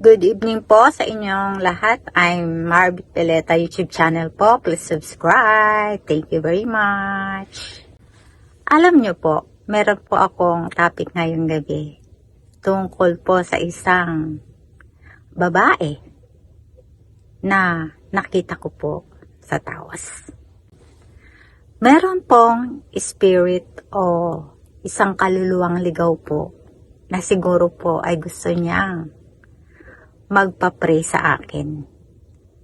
Good evening po sa inyong lahat. I'm Marbit Peleta YouTube channel po. Please subscribe. Thank you very much. Alam nyo po, meron po akong topic ngayong gabi tungkol po sa isang babae na nakita ko po sa tawas. Meron pong spirit o isang kaluluwang ligaw po na siguro po ay gusto niyang magpa-pray sa akin.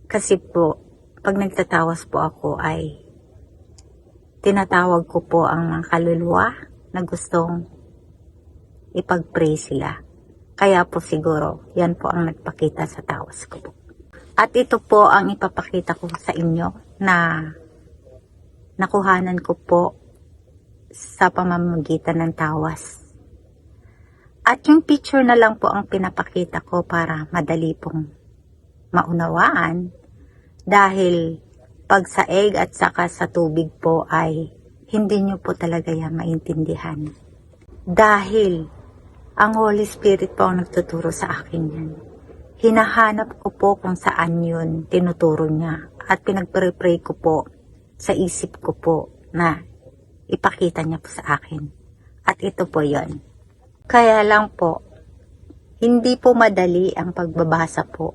Kasi po, pag nagtatawas po ako ay tinatawag ko po ang mga kaluluwa na gustong ipag-pray sila. Kaya po siguro, yan po ang nagpakita sa tawas ko po. At ito po ang ipapakita ko sa inyo na nakuhanan ko po sa pamamagitan ng tawas. At yung picture na lang po ang pinapakita ko para madali pong maunawaan dahil pag sa egg at saka sa tubig po ay hindi nyo po talaga yan maintindihan. Dahil ang Holy Spirit po ang nagtuturo sa akin yan. Hinahanap ko po kung saan yun tinuturo niya at pinagpre-pray ko po sa isip ko po na ipakita niya po sa akin. At ito po yon. Kaya lang po, hindi po madali ang pagbabasa po.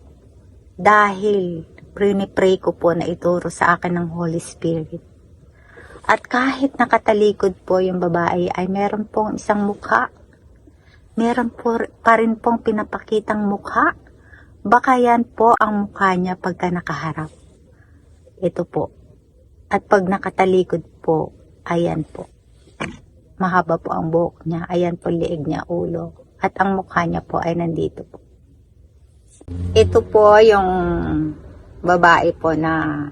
Dahil prinipray ko po na ituro sa akin ng Holy Spirit. At kahit nakatalikod po yung babae ay meron pong isang mukha. Meron po pa rin pong pinapakitang mukha. Baka yan po ang mukha niya pagka nakaharap. Ito po. At pag nakatalikod po, ayan po. Mahaba po ang buhok niya. Ayan po liig niya, ulo. At ang mukha niya po ay nandito po. Ito po yung babae po na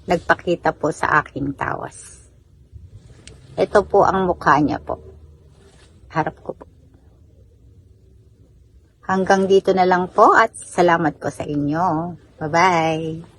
nagpakita po sa aking tawas. Ito po ang mukha niya po. Harap ko po. Hanggang dito na lang po at salamat po sa inyo. Bye-bye.